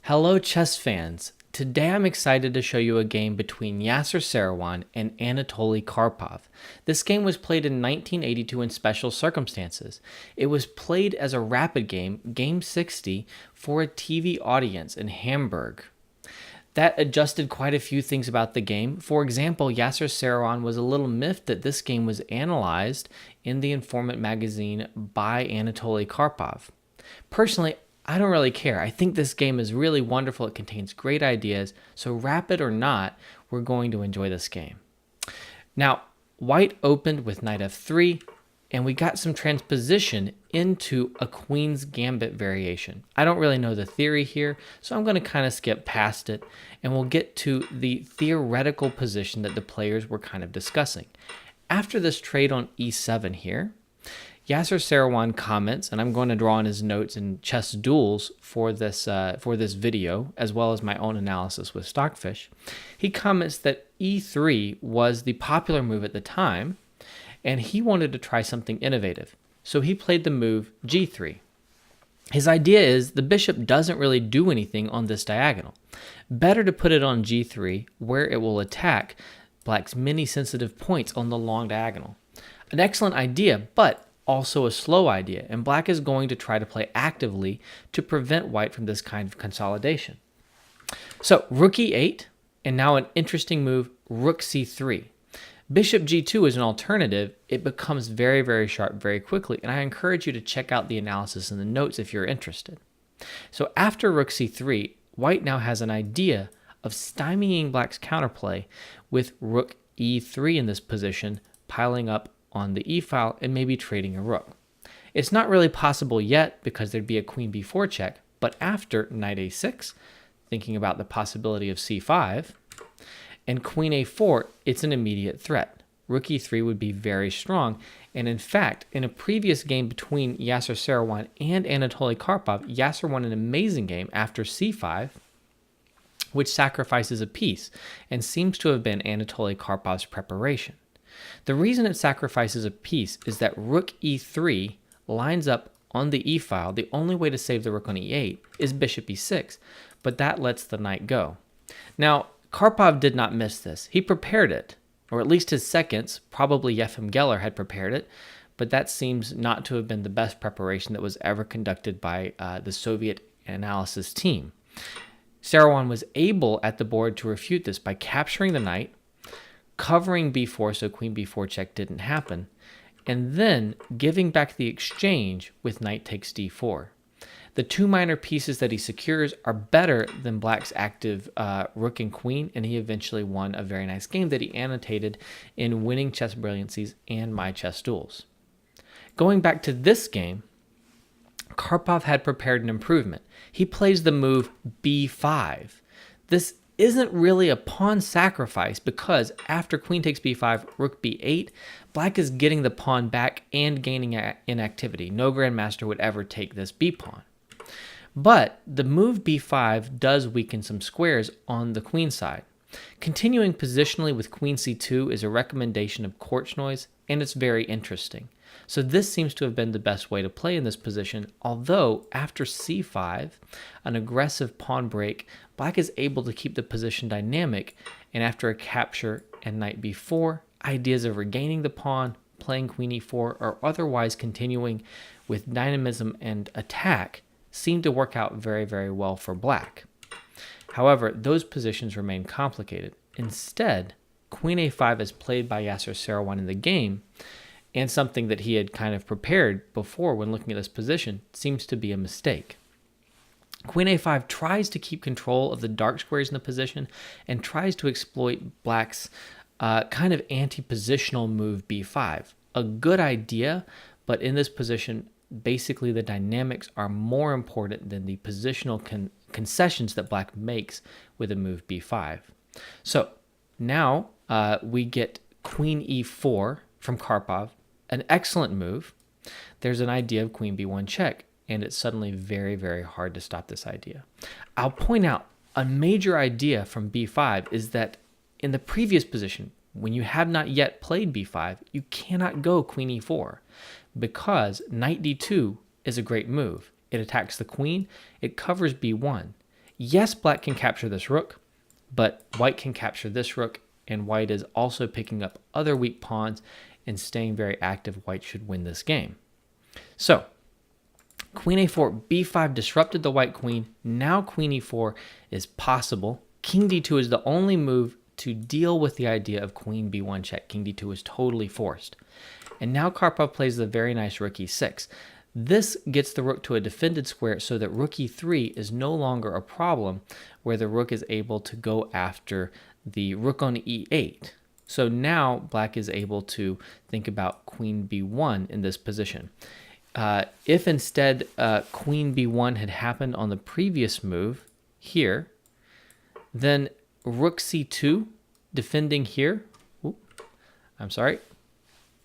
Hello chess fans! Today I'm excited to show you a game between Yasser Seirawan and Anatoly Karpov. This game was played in 1982 in special circumstances. It was played as a rapid game, Game 60, for a TV audience in Hamburg. That adjusted quite a few things about the game. For example, Yasser Seirawan was a little miffed that this game was analyzed in the Informant magazine by Anatoly Karpov. Personally, I don't really care. I think this game is really wonderful. It contains great ideas. So rapid or not, we're going to enjoy this game. Now, white opened with knight f3, and we got some transposition into a queen's gambit variation. I don't really know the theory here, so I'm going to kind of skip past it, and we'll get to the theoretical position that the players were kind of discussing. After this trade on e7 here, Yasser Seirawan comments, and I'm going to draw on his notes in chess duels for this video, as well as my own analysis with Stockfish. He comments that e3 was the popular move at the time, and he wanted to try something innovative. So he played the move g3. His idea is the bishop doesn't really do anything on this diagonal. Better to put it on g3, where it will attack black's many sensitive points on the long diagonal. An excellent idea, but also a slow idea, and black is going to try to play actively to prevent white from this kind of consolidation. So rook e8, and now an interesting move, rook c3. Bishop g2 is an alternative. It becomes very, very sharp very quickly, and I encourage you to check out the analysis in the notes if you're interested. So after rook c3, white now has an idea of stymieing black's counterplay with rook e3 in this position, piling up on the e-file and maybe trading a rook. It's not really possible yet because there'd be a queen b4 check, but after knight a6, thinking about the possibility of c5, and queen a4, it's an immediate threat. Rook e3 would be very strong, and in fact, in a previous game between Yasser Seirawan and Anatoly Karpov, Yasser won an amazing game after c5, which sacrifices a piece, and seems to have been Anatoly Karpov's preparation. The reason it sacrifices a piece is that rook e3 lines up on the e-file. The only way to save the rook on e8 is bishop e6, but that lets the knight go. Now, Karpov did not miss this. He prepared it, or at least his seconds, probably Yefim Geller, had prepared it, but that seems not to have been the best preparation that was ever conducted by the Soviet analysis team. Seirawan was able at the board to refute this by capturing the knight, covering b4 so queen b4 check didn't happen, and then giving back the exchange with knight takes d4. The two minor pieces that he secures are better than black's active rook and queen, and he eventually won a very nice game that he annotated in Winning Chess Brilliancies and My Chess Duels. Going back to this game, Karpov had prepared an improvement. He plays the move b5. This isn't really a pawn sacrifice because after queen takes b5, rook b8, black is getting the pawn back and gaining inactivity. No grandmaster would ever take this b-pawn. But the move b5 does weaken some squares on the queen side. Continuing positionally with queen c2 is a recommendation of Korchnoi, and it's very interesting. So this seems to have been the best way to play in this position, although after c5, an aggressive pawn break, black is able to keep the position dynamic, and after a capture and knight b4, ideas of regaining the pawn, playing queen e4, or otherwise continuing with dynamism and attack seem to work out very, very well for black. However, those positions remain complicated. Instead, queen a5 is played by Yasser Seirawan in the game, and something that he had kind of prepared before when looking at this position seems to be a mistake. Queen a5 tries to keep control of the dark squares in the position and tries to exploit black's kind of anti-positional move b5. A good idea, but in this position, basically the dynamics are more important than the positional concessions that black makes with a move b5. So now we get queen e4 from Karpov, an excellent move. There's an idea of queen b1 check, and it's suddenly very, very hard to stop this idea. I'll point out a major idea from b5 is that in the previous position, when you have not yet played b5, you cannot go queen e4 because knight d2 is a great move. It attacks the queen, it covers b1. Yes, black can capture this rook, but white can capture this rook, and white is also picking up other weak pawns and staying very active. White should win this game. So, queen a4, b5 disrupted the white queen. Now queen e4 is possible. King d2 is the only move to deal with the idea of queen b1 check. King d2 is totally forced. And now Karpov plays the very nice rook e6. This gets the rook to a defended square so that rook e3 is no longer a problem, where the rook is able to go after the rook on e8. So now black is able to think about queen b1 in this position. If instead queen b1 had happened on the previous move here, then rook c2 defending here.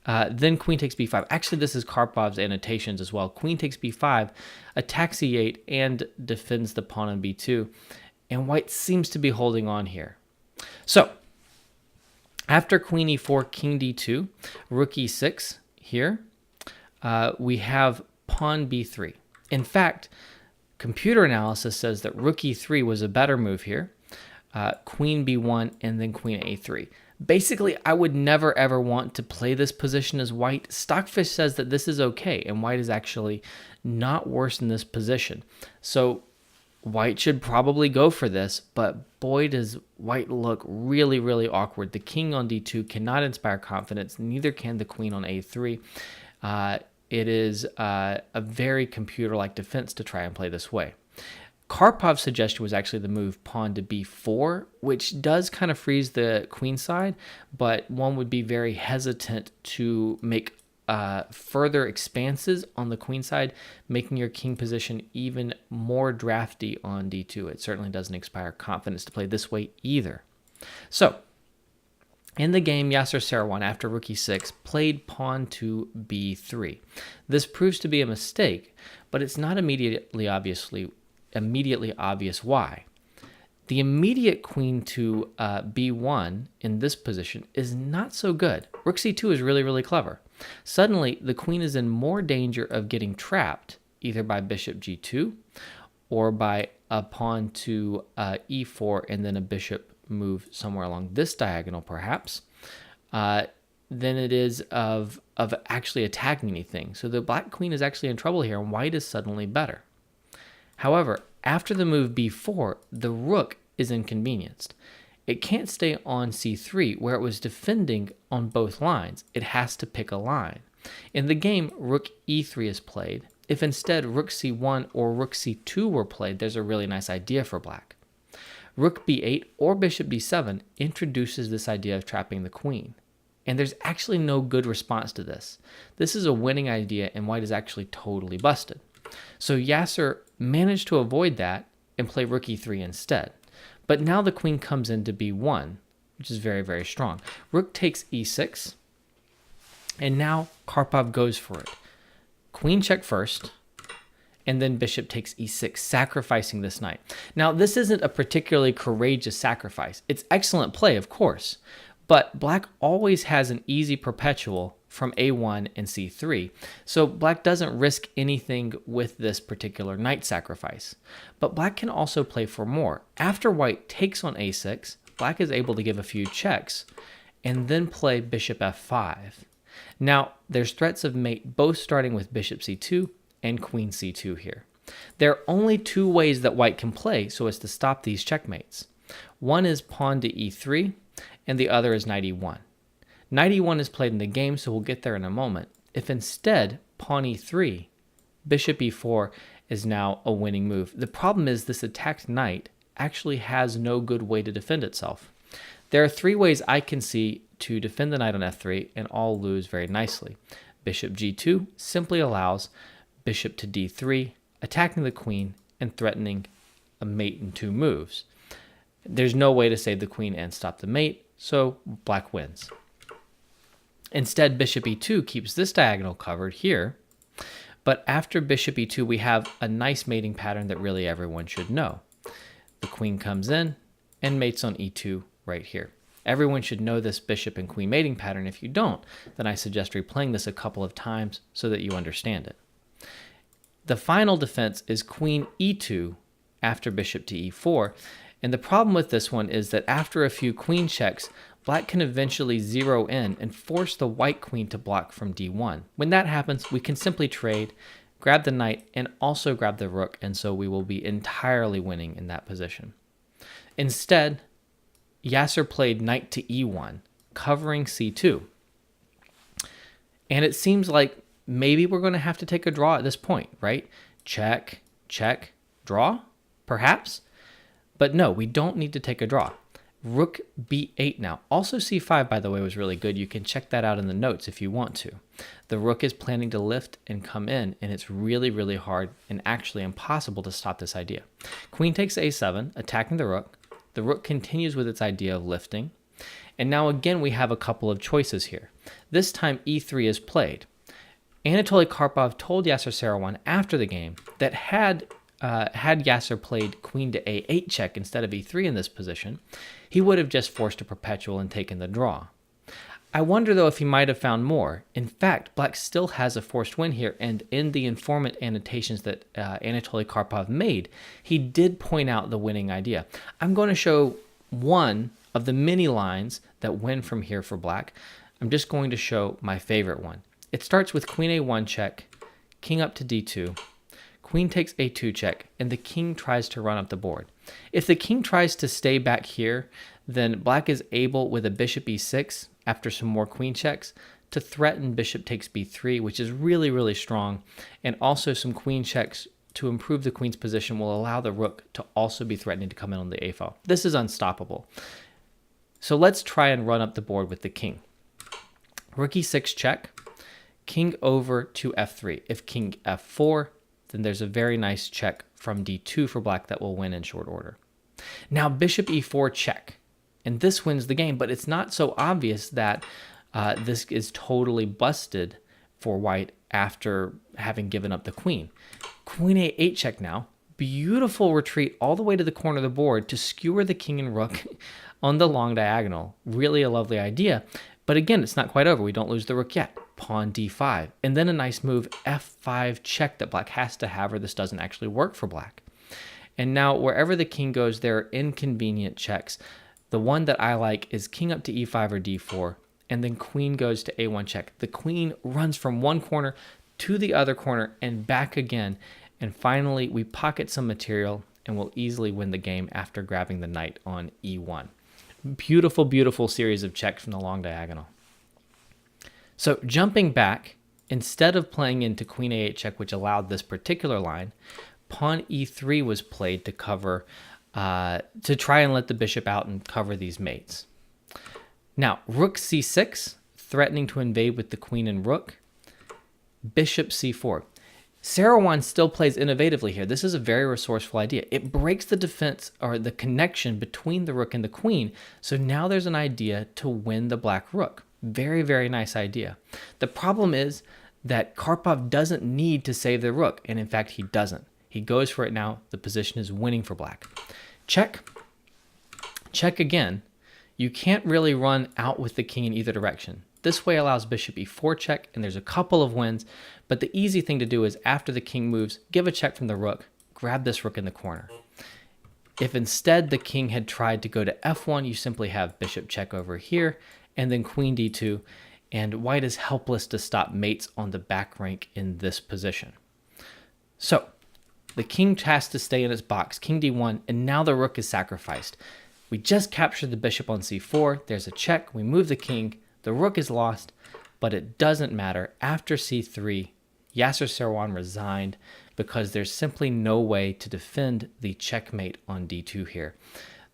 Then queen takes b5. Actually, this is Karpov's annotations as well. Queen takes b5, attacks e8, and defends the pawn on b2. And white seems to be holding on here. So, after queen e4, king d2, rook e6 here, we have pawn b3. In fact, computer analysis says that rook e3 was a better move here, queen b1, and then queen a3. Basically, I would never ever want to play this position as white. Stockfish says that this is okay, and white is actually not worse in this position. So white should probably go for this, but boy does white look really, really awkward. The king on d2 cannot inspire confidence, neither can the queen on a3. It is a very computer-like defense to try and play this way. Karpov's suggestion was actually the move pawn to b4, which does kind of freeze the queen side, but one would be very hesitant to make further expanses on the queen side, making your king position even more drafty on d2. It certainly doesn't inspire confidence to play this way either. So, in the game, Yasser Seirawan, after rook e6, played pawn to b3. This proves to be a mistake, but it's not immediately obvious why. The immediate queen to b1 in this position is not so good. Rook c2 is really, really clever. Suddenly, the queen is in more danger of getting trapped, either by bishop g2 or by a pawn to e4 and then a bishop move somewhere along this diagonal, perhaps, than it is of actually attacking anything. So the black queen is actually in trouble here, and white is suddenly better. However, after the move b4, the rook is inconvenienced. It can't stay on c3, where it was defending on both lines. It has to pick a line. In the game, rook e3 is played. If instead rook c1 or rook c2 were played, there's a really nice idea for black. Rook b8 or bishop b7 introduces this idea of trapping the queen. And there's actually no good response to this. This is a winning idea, and white is actually totally busted. So Yasser managed to avoid that and play rook e3 instead. But now the queen comes into b1, which is very, very strong. Rook takes e6, and now Karpov goes for it. Queen check first, and then bishop takes e6, sacrificing this knight. Now, this isn't a particularly courageous sacrifice. It's excellent play, of course, but black always has an easy perpetual from a1 and c3, so black doesn't risk anything with this particular knight sacrifice. But black can also play for more. After white takes on a6, black is able to give a few checks and then play bishop f5. Now, there's threats of mate both starting with bishop c2 and queen c2 here. There are only two ways that white can play so as to stop these checkmates. One is pawn to e3, and the other is knight e1. Knight e1 is played in the game, so we'll get there in a moment. If instead, pawn e3, bishop e4 is now a winning move. The problem is this attacked knight actually has no good way to defend itself. There are three ways I can see to defend the knight on f3, and all lose very nicely. Bishop g2 simply allows bishop to d3, attacking the queen and threatening a mate in two moves. There's no way to save the queen and stop the mate, so black wins. Instead, bishop e2 keeps this diagonal covered here, but after bishop e2, we have a nice mating pattern that really everyone should know. The queen comes in and mates on e2 right here. Everyone should know this bishop and queen mating pattern. If you don't, then I suggest replaying this a couple of times so that you understand it. The final defense is queen e2 after bishop to e4. And the problem with this one is that after a few queen checks, black can eventually zero in and force the white queen to block from d1. When that happens, we can simply trade, grab the knight, and also grab the rook, and so we will be entirely winning in that position. Instead, Yasser played knight to e1, covering c2. And it seems like maybe we're going to have to take a draw at this point, right? Check, check, draw, perhaps? But no, we don't need to take a draw. Rook b8 now. Also c5, by the way, was really good. You can check that out in the notes if you want to. The rook is planning to lift and come in, and it's really, really hard and actually impossible to stop this idea. Queen takes a7, attacking the rook. The rook continues with its idea of lifting. And now again, we have a couple of choices here. This time, e3 is played. Anatoly Karpov told Yasser Seirawan after the game that had Yasser played queen to a8 check instead of e3 in this position, he would have just forced a perpetual and taken the draw. I wonder, though, if he might have found more. In fact, black still has a forced win here, and in the informant annotations that Anatoly Karpov made, he did point out the winning idea. I'm going to show one of the many lines that win from here for black. I'm just going to show my favorite one. It starts with queen a1 check, king up to d2, queen takes a2 check, and the king tries to run up the board. If the king tries to stay back here, then black is able, with a bishop e6, after some more queen checks, to threaten bishop takes b3, which is really, really strong, and also some queen checks to improve the queen's position will allow the rook to also be threatening to come in on the a file. This is unstoppable. So let's try and run up the board with the king. Rook e6 check, king over to f3. If king f4, then there's a very nice check from d2 for black that will win in short order. Now bishop e4 check, and this wins the game, but it's not so obvious that this is totally busted for white after having given up the queen. Queen a8 check now. Beautiful retreat all the way to the corner of the board to skewer the king and rook on the long diagonal. Really a lovely idea. But again, it's not quite over. We don't lose the rook yet. Pawn d5. And then a nice move, f5 check that black has to have, or this doesn't actually work for black. And now wherever the king goes, there are inconvenient checks. The one that I like is king up to e5 or d4, and then queen goes to a1 check. The queen runs from one corner to the other corner and back again. And finally, we pocket some material and will easily win the game after grabbing the knight on e1. Beautiful, beautiful series of checks from the long diagonal. So jumping back, instead of playing into queen a8 check, which allowed this particular line, pawn e3 was played to cover, to try and let the bishop out and cover these mates. Now, rook c6, threatening to invade with the queen and rook. Bishop c4. Seirawan still plays innovatively here. This is a very resourceful idea. It breaks the defense or the connection between the rook and the queen. So now there's an idea to win the black rook. Very, very nice idea. The problem is that Karpov doesn't need to save the rook. And in fact, he doesn't. He goes for it now. The position is winning for black. Check. Check again. You can't really run out with the king in either direction. This way allows bishop e4 check, and there's a couple of wins, but the easy thing to do is after the king moves, give a check from the rook, grab this rook in the corner. If instead the king had tried to go to f1, you simply have bishop check over here, and then queen d2, and white is helpless to stop mates on the back rank in this position. So the king has to stay in its box, king d1, and now the rook is sacrificed. We just captured the bishop on c4, there's a check, we move the king, the rook is lost, but it doesn't matter. After c3, Yasser Seirawan resigned because there's simply no way to defend the checkmate on d2 here.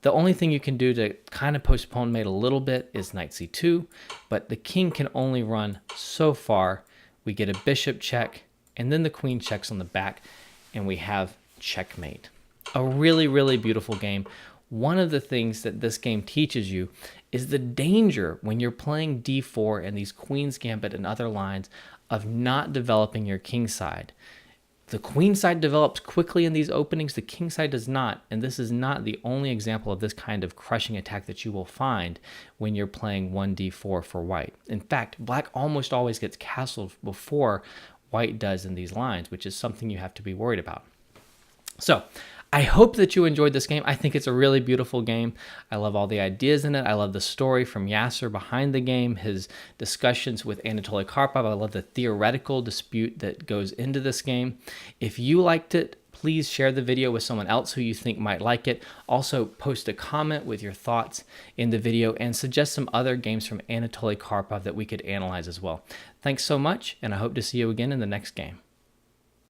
The only thing you can do to kind of postpone mate a little bit is knight c2, but the king can only run so far. We get a bishop check, and then the queen checks on the back, and we have checkmate. A really, really beautiful game. One of the things that this game teaches you is the danger when you're playing d4 and these queen's gambit and other lines of not developing your king side. The queen side develops quickly in these openings, the king side does not, and this is not the only example of this kind of crushing attack that you will find when you're playing 1d4 for white. In fact, black almost always gets castled before white does in these lines, which is something you have to be worried about. So I hope that you enjoyed this game. I think it's a really beautiful game. I love all the ideas in it. I love the story from Yasser behind the game, his discussions with Anatoly Karpov. I love the theoretical dispute that goes into this game. If you liked it, please share the video with someone else who you think might like it. Also, post a comment with your thoughts in the video and suggest some other games from Anatoly Karpov that we could analyze as well. Thanks so much, and I hope to see you again in the next game.